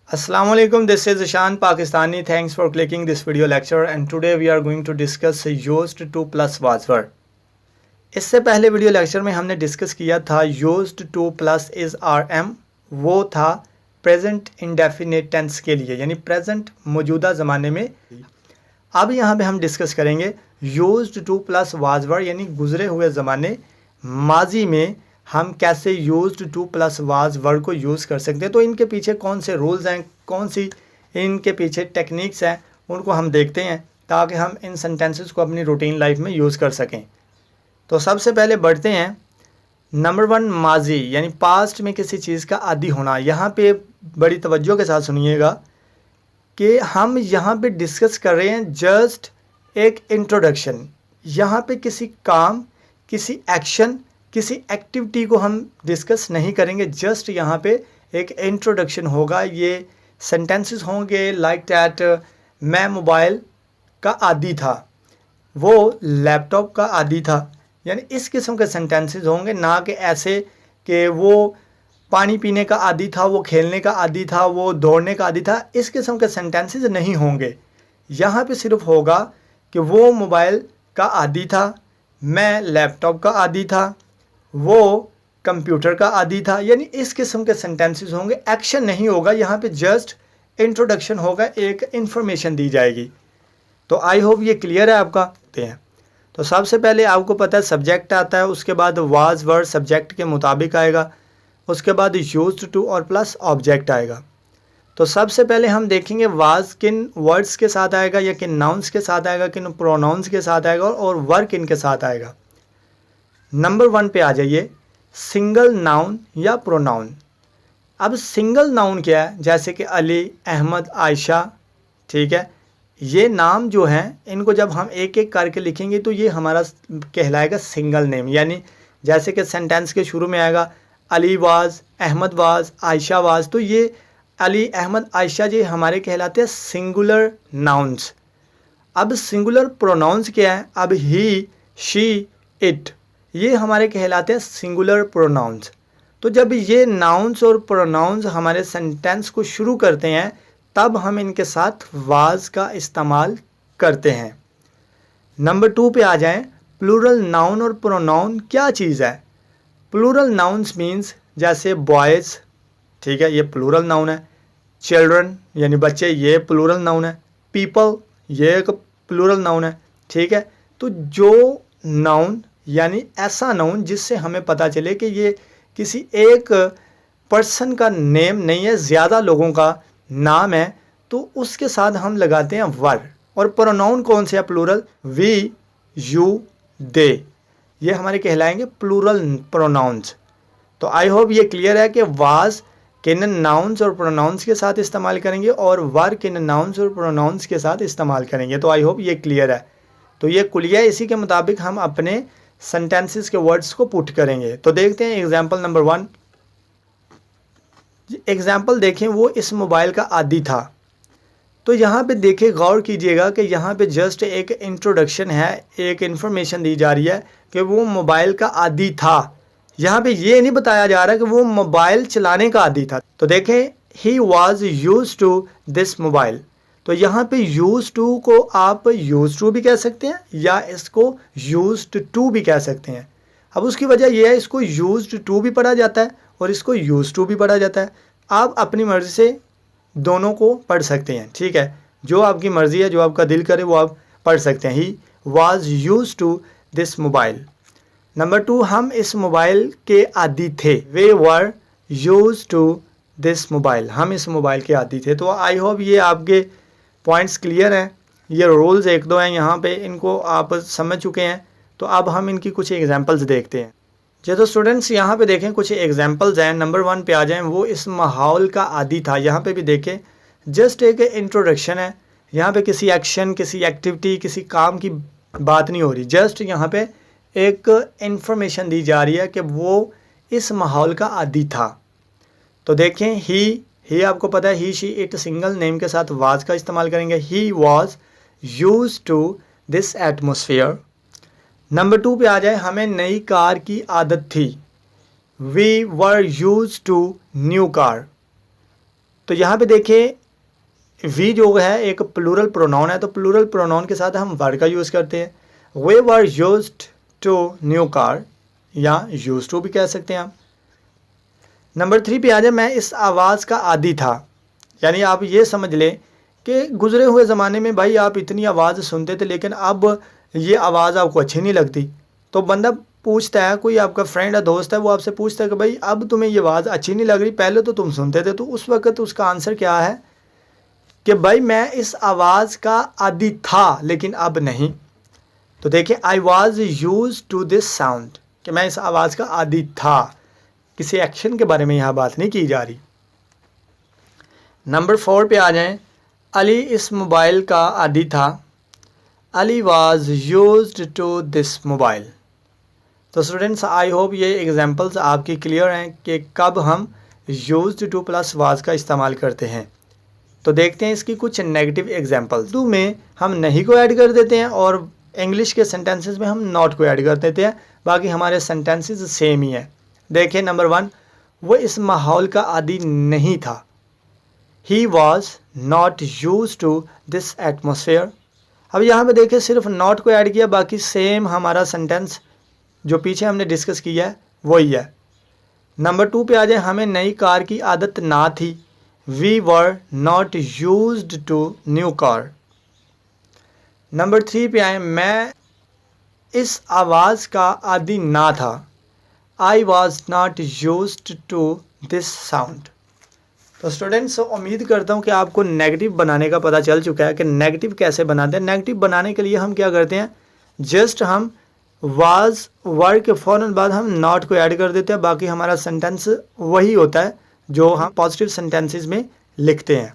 Assalamu alaikum, this is Ishan Pakistani. Thanks for clicking this video lecture and today we are going to discuss used to plus was were. इससे पहले video lecture में हमने discuss किया था used to plus is rm, वो था present indefinite tense के लिए यानी प्रेजेंट मौजूदा ज़माने में। अब यहाँ पे हम डिस्कस करेंगे used to plus was were यानी गुजरे हुए ज़माने माजी में हम कैसे used to plus was were को यूज़ कर सकते हैं। तो इनके पीछे कौन से रूल्स हैं, कौन सी इनके पीछे टेक्निक्स हैं, उनको हम देखते हैं ताकि हम इन सेंटेंसेस को अपनी रूटीन लाइफ में यूज़ कर सकें। तो सबसे पहले बढ़ते हैं नंबर 1, माजी यानी पास्ट में किसी चीज़ का आदी होना। यहाँ पे बड़ी तवज्जो के साथ सुनिएगा कि हम यहाँ पे डिस्कस कर रहे हैं जस्ट एक इंट्रोडक्शन। यहाँ पे किसी काम, किसी एक्शन, किसी एक्टिविटी को हम डिस्कस नहीं करेंगे, जस्ट यहाँ पे एक इंट्रोडक्शन होगा। ये सेंटेंसेस होंगे लाइक दैट, मैं मोबाइल का आदी था, वो लैपटॉप का आदी था, यानी इस किस्म के सेंटेंसेस होंगे, ना कि ऐसे कि वो पानी पीने का आदी था, वो खेलने का आदी था, वो दौड़ने का आदी था। इस किस्म के सेंटेंसेस नहीं होंगे। यहाँ पे सिर्फ होगा कि वो मोबाइल का आदी था, मैं लैपटॉप का आदी था, वो कंप्यूटर का आदी था, यानी इस किस्म के सेंटेंसेस होंगे। एक्शन नहीं होगा, यहाँ पे जस्ट इंट्रोडक्शन होगा, एक इंफॉर्मेशन दी जाएगी। तो आई होप ये क्लियर है आपका। तो सबसे पहले आपको पता है सब्जेक्ट आता है, उसके बाद वाज वर्ड सब्जेक्ट के मुताबिक आएगा, उसके बाद यूज्ड टू और प्लस ऑब्जेक्ट आएगा। तो सबसे पहले हम देखेंगे वाज किन वर्ड्स के साथ आएगा या किन नाउन्स के साथ आएगा, किन प्रोनाउंस के साथ आएगा और वर किन के साथ आएगा। नंबर 1 पे आ जाइए, सिंगल नाउन या प्रोनाउन। अब सिंगल नाउन क्या है? जैसे कि अली, अहमद, आयशा, ठीक है, ये नाम जो हैं इनको जब हम एक एक करके लिखेंगे तो ये हमारा कहलाएगा सिंगल नेम। यानी जैसे कि सेंटेंस के शुरू में आएगा Ali was, Ahmed was, Ayesha was, तो ये अली, अहमद, आयशा ये हमारे कहलाते हैं सिंगुलर नाउन्स। अब सिंगुलर प्रोनाउंस क्या है? अब ही, शी, इट, ये हमारे कहलाते हैं सिंगुलर प्रोनाउंस। तो जब ये नाउन्स और प्रोनाउंस हमारे सेंटेंस को शुरू करते हैं तब हम इनके साथ वाज का इस्तेमाल करते हैं। नंबर 2 पे आ जाएं, प्लूरल नाउन और प्रोनाउन क्या चीज़ है? प्लूरल नाउन्स मीन्स जैसे बॉयज़, ठीक है, ये प्लूरल नाउन है। चिल्ड्रन यानी बच्चे, ये प्लूरल नाउन है। पीपल, ये एक प्लूरल नाउन है, ठीक है। तो जो नाउन यानी ऐसा नाउन जिससे हमें पता चले कि ये किसी एक पर्सन का नेम नहीं है, ज़्यादा लोगों का नाम है, तो उसके साथ हम लगाते हैं वर। और प्रोनाउन कौन से है? प्लूरल, वी, यू, दे, ये हमारे कहलाएंगे प्लूरल प्रोनाउंस। तो आई होप ये क्लियर है कि वाज किन नाउन्स और प्रोनाउंस के साथ इस्तेमाल करेंगे और वर किन नाउन्स और प्रोनाउंस के साथ इस्तेमाल करेंगे। तो आई होप ये क्लियर है। तो ये कुलिया, इसी के मुताबिक हम अपने सेंटेंसेस के वर्ड्स को पुट करेंगे। तो देखते हैं एग्जाम्पल नंबर 1। एग्जाम्पल देखें, वो इस मोबाइल का आदी था। तो यहाँ पे देखें, गौर कीजिएगा कि यहाँ पे जस्ट एक इंट्रोडक्शन है, एक इन्फॉर्मेशन दी जा रही है कि वो मोबाइल का आदी था। यहाँ पे ये नहीं बताया जा रहा कि वो मोबाइल चलाने का आदी था। तो देखें, he was use to this mobile. तो यहाँ पे यूज टू को आप यूज टू भी कह सकते हैं या इसको यूज्ड टू भी कह सकते हैं। अब उसकी वजह यह है, इसको यूज्ड टू भी पढ़ा जाता है और इसको यूज टू भी पढ़ा जाता है। आप अपनी मर्ज़ी से दोनों को पढ़ सकते हैं, ठीक है, जो आपकी मर्ज़ी है, जो आपका दिल करे वो आप पढ़ सकते हैं। He was use to this mobile. Number 2, हम इस मोबाइल के आदी थे। We were use to this mobile, हम इस मोबाइल के आदी थे। तो आई होप ये आपके पॉइंट्स क्लियर हैं। ये रूल्स 1-2 हैं यहाँ पे, इनको आप समझ चुके हैं। तो अब हम इनकी कुछ एग्जांपल्स देखते हैं। तो स्टूडेंट्स यहाँ पे देखें, कुछ एग्जांपल्स हैं। नंबर 1 पे आ जाएं, वो इस माहौल का आदी था। यहाँ पे भी देखें, जस्ट एक इंट्रोडक्शन है। यहाँ पे किसी एक्शन, किसी एक्टिविटी, किसी काम की बात नहीं हो रही, जस्ट यहाँ पे एक इंफॉर्मेशन दी जा रही है कि वो इस माहौल का आदी था। तो देखें, ही आपको पता है, he, she, it single name के साथ वाज का इस्तेमाल करेंगे। He was use to this atmosphere. Number 2 पे आ जाए, हमें नई कार की आदत थी। We were use to new car. तो यहाँ पे देखिए वी जो है एक प्लूरल प्रोनाउन है, तो प्लूरल प्रोनाउन के साथ हम वर का यूज़ करते हैं। We were used to new car, या यूज टू भी कह सकते हैं आप। नंबर 3 पे आ जाए, मैं इस आवाज़ का आदी था, यानी आप ये समझ लें कि गुजरे हुए ज़माने में भाई आप इतनी आवाज़ सुनते थे लेकिन अब ये आवाज़ आपको अच्छी नहीं लगती। तो बंदा पूछता है, कोई आपका फ्रेंड है, दोस्त है, वो आपसे पूछता है कि भाई अब तुम्हें ये आवाज़ अच्छी नहीं लग रही, पहले तो तुम सुनते थे। तो उस वक्त उसका आंसर क्या है कि भाई मैं इस आवाज़ का आदी था लेकिन अब नहीं। तो देखिए I was use to this sound, कि मैं इस आवाज़ का आदी था, किसी एक्शन के बारे में यहाँ बात नहीं की जा रही। नंबर 4 पे आ जाएं, अली इस मोबाइल का आदी था। Ali was used to this mobile. तो स्टूडेंट्स आई होप ये एग्जांपल्स आपकी क्लियर हैं कि कब हम यूज्ड टू प्लस वाज का इस्तेमाल करते हैं। तो देखते हैं इसकी कुछ नेगेटिव एग्जांपल्स। उर्दू में हम नहीं को ऐड कर देते हैं और इंग्लिश के सेंटेंसेस में हम नॉट को ऐड कर देते हैं, बाकी हमारे सेंटेंसेस सेम ही हैं। देखिए नंबर 1, वो इस माहौल का आदी नहीं था। He was not use to this atmosphere. अब यहाँ पे देखिए सिर्फ नॉट को ऐड किया, बाकी सेम हमारा सेंटेंस जो पीछे हमने डिस्कस किया है वही है। नंबर 2 पे आ जाए, हमें नई कार की आदत ना थी। We were not used to new car. Number 3 पे आए, मैं इस आवाज़ का आदी ना था। I was not used to this sound. तो स्टूडेंट्स उम्मीद करता हूँ कि आपको नेगेटिव बनाने का पता चल चुका है कि नेगेटिव कैसे बनाते हैं। नेगेटिव बनाने के लिए हम क्या करते हैं, जस्ट हम वाज वर्ड के फ़ौरन बाद हम नॉट को ऐड कर देते हैं, बाकी हमारा सेंटेंस वही होता है जो हम पॉजिटिव सेंटेंसेस में लिखते हैं।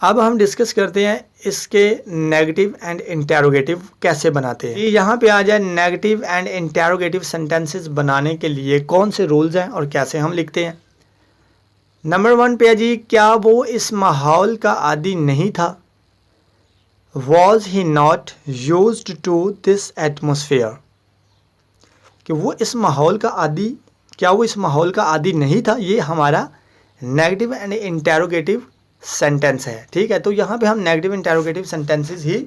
अब हम डिस्कस करते हैं इसके नेगेटिव एंड इंटेरोगेटिव कैसे बनाते हैं। यहाँ पे आ जाए नेगेटिव एंड इंटेरोगेटिव सेंटेंसेस बनाने के लिए कौन से रूल्स हैं और कैसे हम लिखते हैं। नंबर 1 पे है जी, क्या वो इस माहौल का आदी नहीं था। Was he not used to this atmosphere, कि वो इस माहौल का आदी, क्या वो इस माहौल का आदी नहीं था, ये हमारा नेगेटिव एंड इंटेरोगेटिव सेंटेंस है। ठीक है, तो यहाँ पे हम नेगेटिव इंटेरोगेटिव सेंटेंसेस ही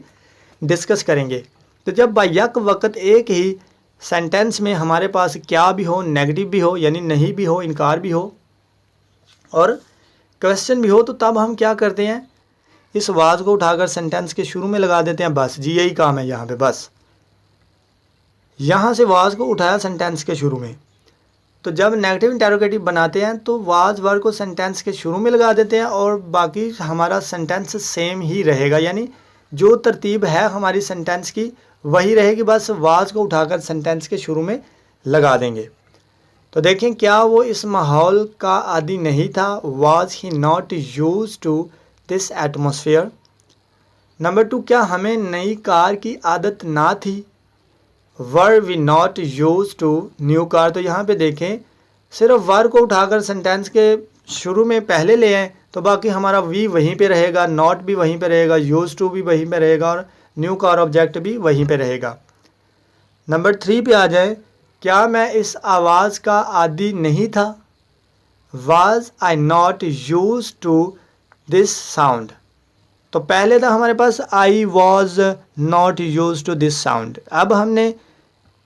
डिस्कस करेंगे। तो जब बायक वक्त एक ही सेंटेंस में हमारे पास क्या भी हो, नेगेटिव भी हो यानी नहीं भी हो, इनकार भी हो और क्वेश्चन भी हो, तो तब हम क्या करते हैं, इस वाज को उठाकर सेंटेंस के शुरू में लगा देते हैं। बस जी यही काम है यहाँ पे। बस यहाँ से वाज को उठाया सेंटेंस के शुरू में। तो जब नेगेटिव इंटेरोगेटिव बनाते हैं तो वाज वर्ड को सेंटेंस के शुरू में लगा देते हैं और बाकी हमारा सेंटेंस सेम ही रहेगा, यानी जो तरतीब है हमारी सेंटेंस की वही रहेगी, बस वाज को उठाकर सेंटेंस के शुरू में लगा देंगे। तो देखें, क्या वो इस माहौल का आदी नहीं था। Was he not use to this atmosphere. Number 2, क्या हमें नई कार की आदत ना थी। Were we not use to new car. तो यहाँ पे देखें सिर्फ वर को उठाकर सेंटेंस के शुरू में पहले ले आए तो बाकी हमारा वी वहीं पे रहेगा, नॉट भी वहीं पे रहेगा, यूज टू भी वहीं पे रहेगा और न्यू कार ऑब्जेक्ट भी वहीं पे रहेगा। नंबर 3 पे आ जाए, क्या मैं इस आवाज़ का आदी नहीं था। Was I not use to this sound. तो पहले था हमारे पास I was not use to this sound. अब हमने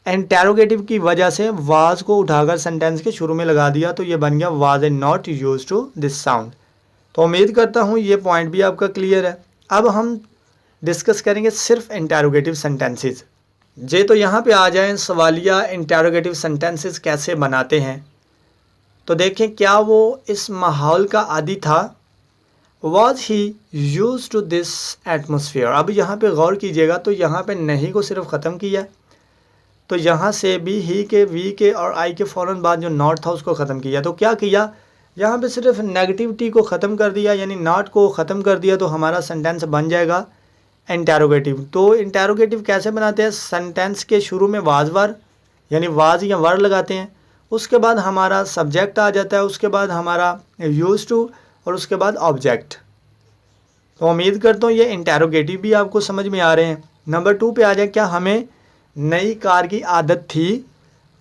इंटेरोगेटिव की वजह से वाज को उठाकर सेंटेंस के शुरू में लगा दिया, तो ये बन गया was I not use to this sound. तो उम्मीद करता हूँ ये पॉइंट भी आपका क्लियर है। अब हम डिस्कस करेंगे सिर्फ इंटेरोगेटिव सेंटेंसेस। जे तो यहाँ पे आ जाएं सवालिया इंटेरोगेटिव सेंटेंसेस कैसे बनाते हैं। तो देखें, क्या वो इस माहौल का आदी था। Was he used to this atmosphere. अब यहाँ पे गौर कीजिएगा, तो यहाँ पे नहीं को सिर्फ ख़त्म किया, तो यहाँ से भी ही के, वी के और आई के फ़ौरन बाद जो नॉट था उसको ख़त्म किया। तो क्या किया, यहाँ पे सिर्फ नेगेटिविटी को ख़त्म कर दिया, यानी नॉट को ख़त्म कर दिया, तो हमारा सेंटेंस बन जाएगा इंटेरोगेटिव। तो इंटेरोगेटिव कैसे बनाते हैं, सेंटेंस के शुरू में वाज वर यानी वाज या वर लगाते हैं, उसके बाद हमारा सब्जेक्ट आ जाता है, उसके बाद हमारा यूज टू और उसके बाद ऑब्जेक्ट। तो उम्मीद करता हूँ ये इंटेरोगेटिव भी आपको समझ में आ रहे हैं। नंबर 2 पे आ जाए, क्या हमें नई कार की आदत थी।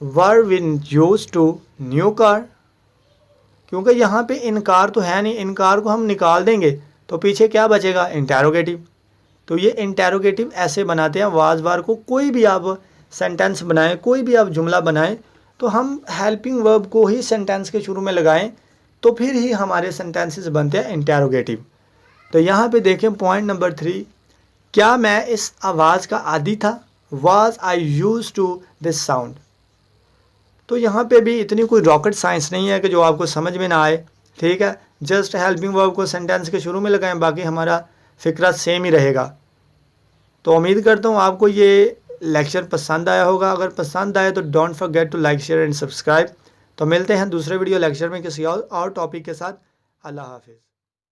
Were we used to new car. क्योंकि यहाँ पे इनकार तो है नहीं, इनकार को हम निकाल देंगे तो पीछे क्या बचेगा, इंटेरोगेटिव। तो ये इंटेरोगेटिव ऐसे बनाते हैं वाज वार को। कोई भी आप सेंटेंस बनाएं, कोई भी आप जुमला बनाएं, तो हम हेल्पिंग वर्ब को ही सेंटेंस के शुरू में लगाएं, तो फिर ही हमारे सेंटेंसेस बनते हैं इंटेरोगेटिव। तो यहाँ पे देखें पॉइंट नंबर 3, क्या मैं इस आवाज़ का आदी था, was I used to this sound. तो यहाँ पे भी इतनी कोई रॉकेट साइंस नहीं है कि जो आपको समझ में ना आए, ठीक है। जस्ट हेल्पिंग वर्ब को सेंटेंस के शुरू में लगाएं, बाकी हमारा फिक्रा सेम ही रहेगा। तो उम्मीद करता हूँ आपको ये लेक्चर पसंद आया होगा। अगर पसंद आए तो don't forget to like, share and subscribe. तो मिलते हैं दूसरे वीडियो लेक्चर में किसी और टॉपिक के साथ। अल्लाह हाफिज़।